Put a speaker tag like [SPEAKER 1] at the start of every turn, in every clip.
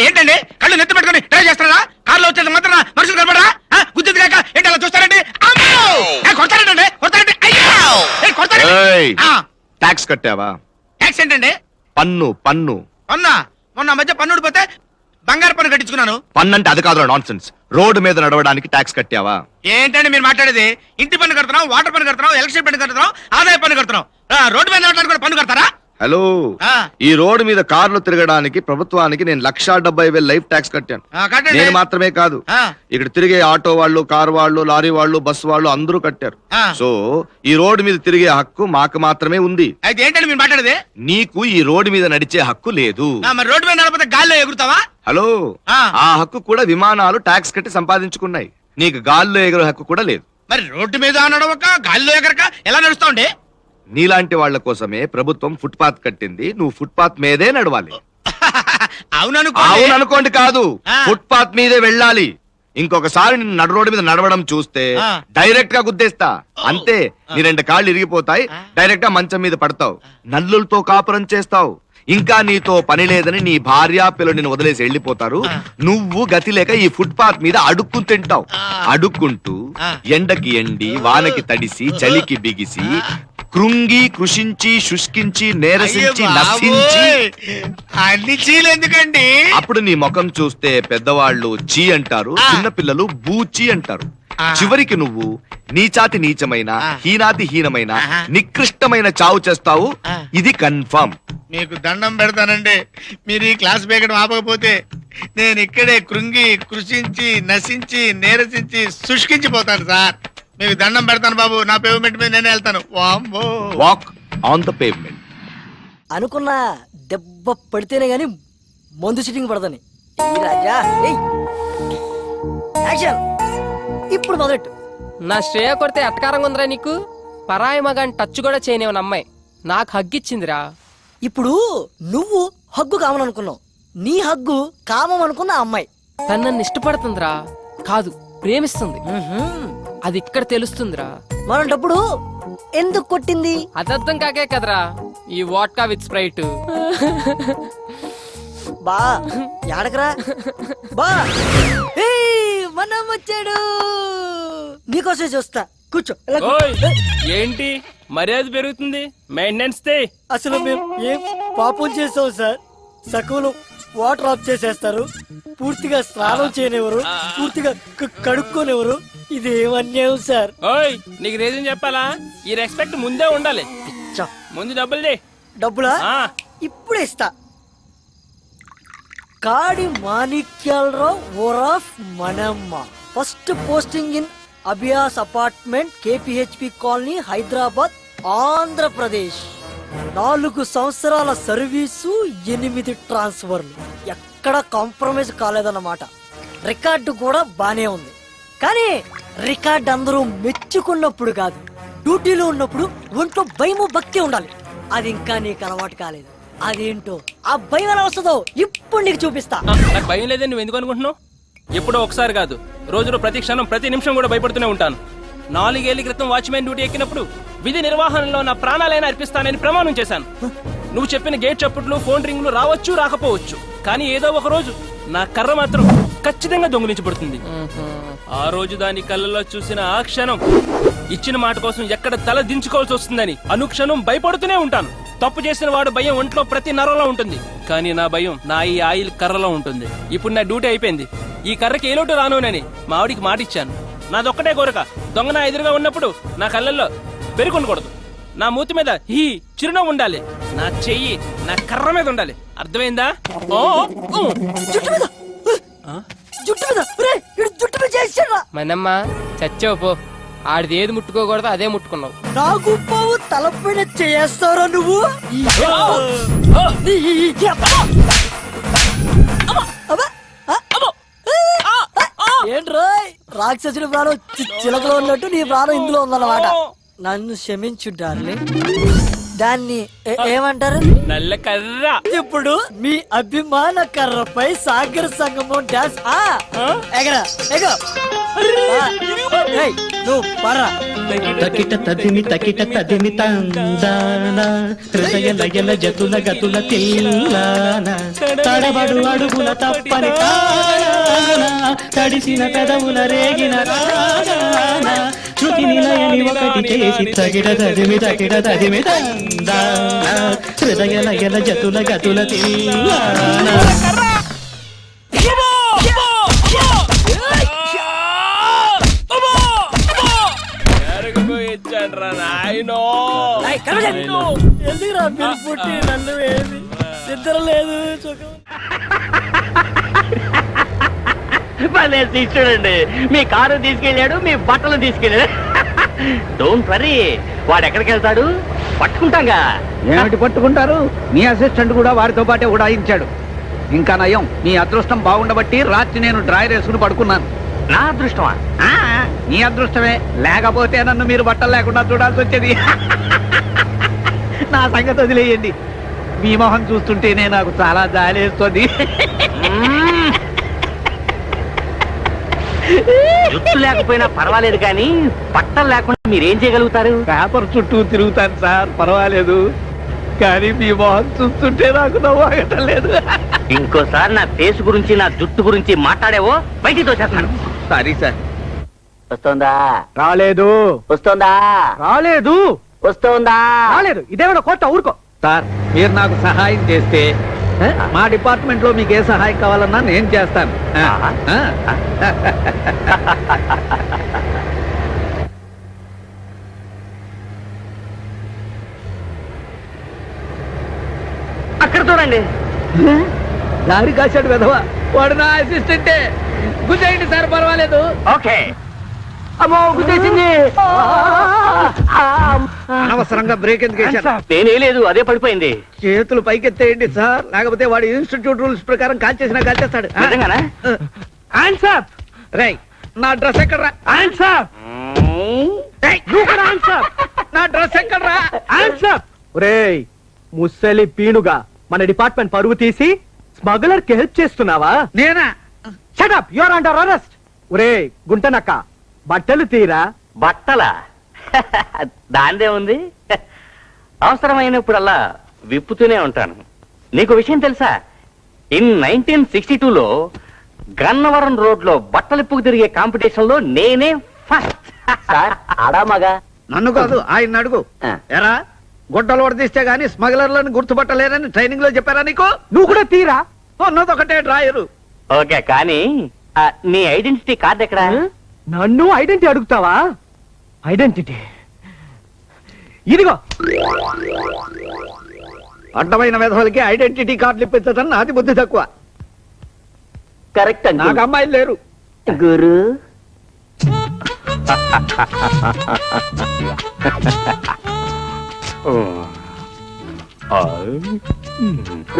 [SPEAKER 1] ఏంటండి కళ్ళు నెత్తి పెట్టుకుని ట్రై చేస్తారా? కార్లో వచ్చేది మాత్రం మనుషులు కనపడరా? గుర్తు కాక ఏంటి అలా చూస్తారండి? కొడతారండి కొడతారండి.
[SPEAKER 2] ట్యాక్స్ కట్టావా?
[SPEAKER 1] ట్యాక్స్ ఏంటండి?
[SPEAKER 2] పన్ను పన్ను
[SPEAKER 1] పన్నా? మొన్న మధ్య పన్నుడు పోతే బంగారు పన్ను కట్టించుకున్నాను.
[SPEAKER 2] పన్ను అంటే అది కాదు, నాన్ సెన్స్. రోడ్డు మీద నడవడానికి ట్యాక్స్ కట్టావా?
[SPEAKER 1] ఏంటండి మీరు మాట్లాడేది? ఇంటి పన్ను కడుతున్నాం, వాటర్ పన్ను కడుతున్నాం, ఎలక్ట్రిసిటీ పన్ను కడుతున్నాం, ఆదాయ పన్ను కడుతున్నాం. రోడ్డు మీద నడవడానికి కూడా పన్ను కడతారా?
[SPEAKER 2] హలో, ఈ రోడ్డు మీద కార్లు తిరగడానికి ప్రభుత్వానికి నేను 1,70,000 లైఫ్ ట్యాక్స్ కట్టాను. నేను మాత్రమే కాదు, ఇక్కడ తిరిగే ఆటో వాళ్ళు, కార్ వాళ్ళు, లారీ వాళ్ళు, బస్సు వాళ్ళు అందరూ కట్టారు. సో ఈ రోడ్డు మీద తిరిగే హక్కు మాకు మాత్రమే ఉంది.
[SPEAKER 1] అయితే ఏంటండి మీరు మాట్లాడేది?
[SPEAKER 2] నీకు ఈ రోడ్డు మీద నడిచే హక్కు లేదు.
[SPEAKER 1] మరి రోడ్డు మీద నడపతే గాల్లో ఎగురుతావా?
[SPEAKER 2] హలో, ఆ హక్కు కూడా విమానాలు ట్యాక్స్ కట్టి సంపాదించుకున్నాయి. నీకు గాల్లో ఎగురు హక్కు కూడా లేదు.
[SPEAKER 1] మరి రోడ్డు మీద నడవక గాల్లో ఎగరక ఎలా నడుస్తావండి?
[SPEAKER 2] నీలాంటి వాళ్ల కోసమే ప్రభుత్వం ఫుట్పాత్ కట్టింది. నువ్వు ఫుట్పాత్ మీదే నడవాలి. అవుననుకోండి కాదు, ఫుట్పాత్ మీదే వెళ్ళాలి. ఇంకొకసారి నిన్ను నడు రోడ్డు మీద నడవడం చూస్తే డైరెక్ట్ గా గుద్దేస్తా. అంతే, నీ 2 కాళ్ళు ఇరిగిపోతాయి. డైరెక్ట్ గా మంచం మీద పడతావు, నల్లులతో కాపురం చేస్తావు. ఇంకా నీతో పని లేదని నీ భార్య పిల్లలు నిన్ను వదిలేసి వెళ్ళిపోతారు. నువ్వు గతి లేక ఈ ఫుట్పాత్ మీద అడుక్కుని తింటావు. అడుక్కుంటూ ఎండకి ఎండి, వానకి తడిసి, చలికి బిగిసి, కృంగి, కృషించి, శుష్కించి, నేరసించి, నశించి
[SPEAKER 1] అన్ని చీలు ఎందుకండి?
[SPEAKER 2] అప్పుడు నీ ముఖం చూస్తే పెద్దవాళ్ళు చీ అంటారు, చిన్నపిల్లలు బూచి అంటారు. చివరికి నువ్వు నీచాతి నీచమైన, హీనాతి హీనమైన, నికృష్టమైన చావు చేస్తావు. ఇది కన్ఫర్మ్.
[SPEAKER 1] మీకు దండం పెడతానండి, మీరు ఈ క్లాస్ బేగడం ఆపకపోతే నేను ఇక్కడే కృంగి, కృషించి, నశించి, నేరసించి, శుష్కించిపోతాను సార్. మీకు దండం పెడతాను బాబు, నా పేమెంట్ మీద నేనే వెళ్తాను.
[SPEAKER 2] Walk on the payment.
[SPEAKER 3] అనుకున్నా దెబ్బ పడితేనే గాని మందు సిట్టింగ్ పడదని. రాజా యాక్షన్ ఇప్పుడు మొదలెట్టు.
[SPEAKER 4] నా శ్రేయ కొడితే అటకారంగా ఉందిరా నీకు? పరాయి మగాని టచ్ కూడా చేయనివన్న అమ్మాయి నాకు హగ్గిచ్చిందిరా.
[SPEAKER 3] ఇప్పుడు నువ్వు హగ్గు కామననుకున్నావు, నీ హగ్గు కామం అనుకున్న అమ్మాయి
[SPEAKER 4] తను నన్ను ఇష్టపడుతుందిరా, కాదు ప్రేమిస్తుంది. అది ఇక్కడ తెలుస్తుందిరా.
[SPEAKER 3] మరంటప్పుడు ఎందుకు కొట్టింది?
[SPEAKER 4] అదర్థం కాకే కదరా ఈ వాడ్కా విత్ స్ప్రైట్.
[SPEAKER 3] బా యాడకరా బా, మనం వచ్చాడు, నీకోసం చూస్తా, కూర్చో.
[SPEAKER 4] ఏంటి మర్యాద పెరుగుతుంది? మెయింటెనెన్స్
[SPEAKER 3] అసలు మేము ఏం పాపం చేసాం సార్? సకులు వాటర్ ఆఫ్ చేసేస్తారు, పూర్తిగా స్నానం చేయనివ్వరు, పూర్తిగా కడుక్కోనివ్వరు. ఇది ఏమన్యాయం సార్?
[SPEAKER 4] ఓయ్ నీకు రీజన్ చెప్పాలా? ఈ రెస్పెక్ట్ ముందే ఉండాలి. ముందు డబ్బులు
[SPEAKER 3] డబ్బులా ఇప్పుడే ఇస్తా. కాడి మాణిక్యాలరావు ఓరాఫ్ మనమ్మ, first posting in Abhiyas apartment, KPHP colony, Hyderabad, Andhra Pradesh. 4 సంవత్సరాల సర్వీసు, 8 ట్రాన్స్ఫర్లు. ఎక్కడ కాంప్రమైజ్ కాలేదన్నమాట. రికార్డు కూడా బానే ఉంది. కానీ రికార్డ్ అందరూ మెచ్చుకున్నప్పుడు కాదు, డ్యూటీలో ఉన్నప్పుడు ఒంట్లో భయము భక్తి ఉండాలి. అది ఇంకా నీకు అలవాటు కాలేదు. అదేంటో ఆ భయం ఎలా వస్తుందో ఇప్పుడు నీకు చూపిస్తా.
[SPEAKER 4] నాకు భయం లేదని నువ్వు ఎందుకు అనుకుంటున్నావు? ఎప్పుడో ఒకసారి కాదు, రోజులో ప్రతి క్షణం, ప్రతి నిమిషం కూడా భయపడుతూనే ఉంటాను. 4 ఏళ్ల క్రితం వాచ్మెన్ డ్యూటీ ఎక్కినప్పుడు విధి నిర్వహణలో నా ప్రాణాలైనా అర్పిస్తానని ప్రమాణం చేశాను. నువ్వు చెప్పిన గేట్ చప్పుట్లు, ఫోన్ రింగులు రావచ్చు, రాకపోవచ్చు, కానీ ఏదో ఒక రోజు నా కర్ర మాత్రం ఖచ్చితంగా దొంగిలించబడుతుంది. ఆ రోజు దాని కళ్ళలో చూసిన ఆ క్షణం ఇచ్చిన మాట కోసం ఎక్కడ తల దించుకోవాల్సి వస్తుందని అనుక్షణం భయపడుతూనే ఉంటాను. తప్పు చేసిన వాడు భయం ఒంట్లో ప్రతి నరంలో ఉంటుంది, కానీ నా భయం నా ఈ ఆయిల్ కర్రలో ఉంటుంది. ఇప్పుడు నా డ్యూటీ అయిపోయింది, ఈ కర్రకి ఏ లోటు రానునని మా ఆవిడికి మాటిచ్చాను. నాదొక్కటే కోరిక, దొంగ నా ఎదురుగా ఉన్నప్పుడు నా కళ్ళల్లో బెరుకుండకూడదు, నా మూతి మీద ఈ చిరునవ్వు ఉండాలి, నా చెయ్యి నా కర్ర మీద ఉండాలి. అర్థమైందా? మనమ్మ చచ్చావు పో, ఆడిది ఏది ముట్టుకోకూడదు అదే ముట్టుకున్నావు.
[SPEAKER 3] నాకు పావు తలపైన చేస్తారా నువ్వు? ఏంట్రా రాక్షసుడి ప్రాణం చిలకలో ఉన్నట్టు నీ ప్రాణం ఇందులో ఉందన్నమాట. నన్ను క్షమించు డార్లింగ్. దాన్ని ఏమంటారు?
[SPEAKER 4] నల్ల కర్ర.
[SPEAKER 3] ఇప్పుడు మీ అభిమాన కర్రపై సాగర సంగమం డాన్స్ ఎగరా ఎగో నువ్వు పరా.
[SPEAKER 5] తకిట తదిమి తందాన హృదయ లయల జతుల గతుల తిల్లాన తడబడు అడుగుల తప్పని తాన తడిసిన పెదవుల రేగిన రాగాన శృతి నిలయని ఒకటి చేసి తగిట తదిమి తందాన హృదయ లయల జతుల గతుల తిల్లాన.
[SPEAKER 3] ఎందుకురా మీరు పుట్టి నన్ను వేసి నిద్ర లేదు
[SPEAKER 6] చూడండి, మీ కారు తీసుకెళ్ళాడు, మీ బట్టలు తీసుకెళ్ళాడు. డోంట్ వరీ, వాడు ఎక్కడికి వెళ్తాడు పట్టుకుంటాగా.
[SPEAKER 7] ఏమిటి పట్టుకుంటారు? మీ అసిస్టెంట్ కూడా వారితో పాటే ఉడాయించాడు. ఇంకా నయం, మీ అదృష్టం బాగుండబట్టి రాత్రి నేను డ్రాయర్ వేసుకుని పడుకున్నాను.
[SPEAKER 6] నా అదృష్టమా?
[SPEAKER 7] మీ అదృష్టమే, లేకపోతే నన్ను మీరు బట్టలు లేకుండా చూడాల్సి వచ్చేది. నా సంగతి వదిలేయండి. మీ మొహం చూస్తుంటేనే నాకు చాలా జాలేస్తుంది.
[SPEAKER 6] జుట్టు లేకపోయినా పర్వాలేదు, కానీ బట్టలు లేకుండా మీరేం చేయగలుగుతారు?
[SPEAKER 7] పేపర్ చుట్టూ తిరుగుతాను సార్, పర్వాలేదు. కానీ మీ మొహం చూస్తుంటే నాకు నవ్వాగటం లేదు.
[SPEAKER 6] ఇంకోసారి నా ఫేస్ గురించి, నా జుట్టు గురించి మాట్లాడేవో బయటికి తోచేస్తాను.
[SPEAKER 7] Sorry sir.
[SPEAKER 6] వస్తోందా?
[SPEAKER 7] రాలేదు.
[SPEAKER 6] వస్తోందా?
[SPEAKER 7] రాలేదు.
[SPEAKER 6] వస్తోందా?
[SPEAKER 7] రాలేదు. ఇదేమైనా కొత్త ఊరుకో. సార్, మీరు నాకు సహాయం చేస్తే మా డిపార్ట్మెంట్ లో మీకు ఏ సహాయం కావాలన్నా నేను చేస్తాను.
[SPEAKER 6] అక్కడ చూడండి.
[SPEAKER 7] దారి కాశాడు వెధవ, వాడు నా అసిస్టెంటే. గుద్దేయండి సార్, పర్వాలేదు.
[SPEAKER 6] ఓకే. అమ్మో, గుద్దేసింది.
[SPEAKER 7] అనవసరంగా బ్రేక్ ఎందుకు వేశారు?
[SPEAKER 6] నేనే లేదు, అదే పడిపోయింది.
[SPEAKER 7] చేతులు పైకెత్తేయండి సార్, లేకపోతే వాడు ఇన్స్టిట్యూట్ రూల్స్ ప్రకారం కాల్చేసినా కాల్చేస్తాడు.
[SPEAKER 6] నిజంగానా?
[SPEAKER 7] రై, నా డ్రెస్ ఎక్కడ్రా? నా డ్రెస్ ఎక్కడ్రా?
[SPEAKER 8] ఒరేయ్ ముస్సలి పీనుగా, మన డిపార్ట్మెంట్ పరువు తీసి స్మగ్లర్ కి హెల్ప్ చేస్తున్నావా?
[SPEAKER 7] నేనా?
[SPEAKER 8] Shut up, your under arrest. ఒరేయ్ గుంటనక్క, బట్టలు తీరా.
[SPEAKER 6] బట్టల దాందే ఉంది. అవసరమైనప్పుడల్లా విప్పుతూనే ఉంటాను. నీకు విషయం తెలుసా? ఇన్ 1962లో గన్నవరం రోడ్ లో బట్టలిప్పుకు తిరిగే కాంపిటీషన్ లో నేనే ఫస్ట్. ఆడామగా
[SPEAKER 7] నన్ను కాదు, ఆయన అడుగు. ఎరా, గుడ్డలు వడదీస్తే గానీ స్మగ్లర్లను గుర్తుపట్టలేరని ట్రైనింగ్ లో చెప్పారా నీకు?
[SPEAKER 8] నువ్వు కూడా తీరా.
[SPEAKER 7] ఉన్నదొకటే డ్రాయరు.
[SPEAKER 6] ఓకే, కానీ నీ ఐడెంటిటీ కార్డు ఎక్కడా?
[SPEAKER 8] నన్ను ఐడెంటిటీ అడుగుతావా? ఐడెంటిటీ ఇదిగో.
[SPEAKER 7] అడ్డమైన వెధవలకి ఐడెంటిటీ కార్డులు ఇప్పించడం నాది బుద్ధి తక్కువ.
[SPEAKER 6] కరెక్ట్.
[SPEAKER 7] నాకు అమ్మాయిలు లేరు.
[SPEAKER 6] గురు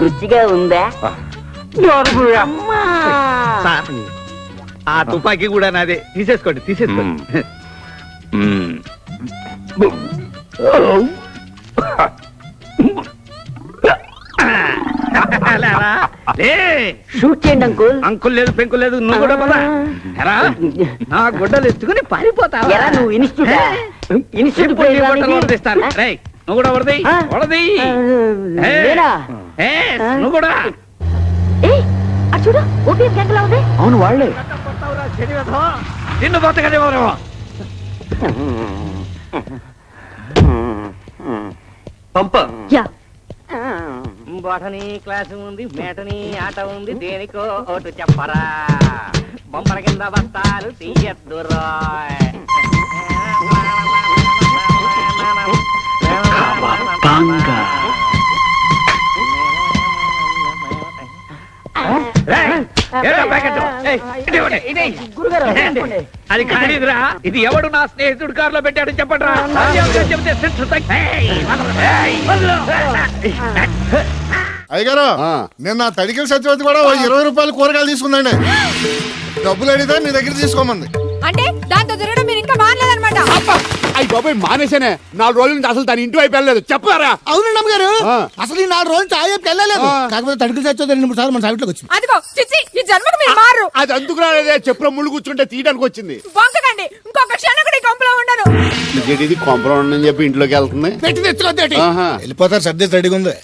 [SPEAKER 6] రుచిగా ఉందా?
[SPEAKER 7] సార్, ఆ తుపాకీ కూడా నాదే. తీసేసుకోండి, తీసేసుకోండి.
[SPEAKER 6] షూట్ చేయండి అంకుల్.
[SPEAKER 7] అంకుల్ లేదు, పెంకుల్ లేదు, నువ్వు కూడా పద. ఎరా, నా గుడ్డలు ఎత్తుకుని పారిపోతావా?
[SPEAKER 6] ఎరా, నువ్వు ఇన్స్టిట్యూట్
[SPEAKER 7] వరదిస్తాను. రేయ్, నువ్వు కూడా వరది వరది. నువ్వు కూడా.
[SPEAKER 6] చూడు, ఓపీఎం గ్యాంగ్ లా ఉంది.
[SPEAKER 8] అవును, వాళ్ళే.
[SPEAKER 7] నిన్ను బతకనే
[SPEAKER 8] పంప.
[SPEAKER 6] బొటనీ క్లాసు ఉంది, మేటనీ ఆట ఉంది, దేనికో ఓటు చెప్పరా. బొమ్మల కింద బస్తాలు తీయద్దు రాయ్.
[SPEAKER 7] అది ఖరీదురా. ఇది ఎవడు నా స్నేహితుడు కారులో పెట్టాడు చెప్పండి.
[SPEAKER 9] అయ్యగారు, నిన్న తడికిల సత్యవతి కూడా 20 రూపాయలు కూరగాయలు తీసుకుందండి. డబ్బులు అడిగితే నీ దగ్గర తీసుకోమంది.
[SPEAKER 10] అంటే దాంతో తిరగడం మీరు ఇంకా మారలేదన్నమాట. అయ్యి బాబాయ్ మానేశానే 4 రోజుల నుంచి అసలు తన ఇంటి వైపు వెళ్ళలేదు చెప్పారా?
[SPEAKER 9] అవునండి అమ్మగారు
[SPEAKER 10] ఆ.
[SPEAKER 9] అసలు ఈ 4 రోజులు చాయ్ వెళ్ళలేదు
[SPEAKER 10] ఆ.
[SPEAKER 9] కాకపోతే తడికలు చచ్చేది 2-3 సార్లు మన సైట్లోకి వచ్చింది.
[SPEAKER 11] అదిగో చిచ్చి ఈ జన్మకు మీరు మారు.
[SPEAKER 10] అది అందుకు రాలేదే, చెప్పుల ముళ్ళు కూర్చుంటే తీయడానికి వచ్చింది.
[SPEAKER 11] బొంకకండి ఇంకొక క్షణం కూడా ఈ కొంపలో ఉండను.
[SPEAKER 10] ఇది కొంపరం ఉండని చెప్పి ఇంట్లోకి వెళ్తుంది.
[SPEAKER 9] పెట్టి తెచ్చుకోద్దేటి
[SPEAKER 10] ఆహా.
[SPEAKER 9] వెళ్ళిపోతారు సర్ది రెడీగా ఉంది.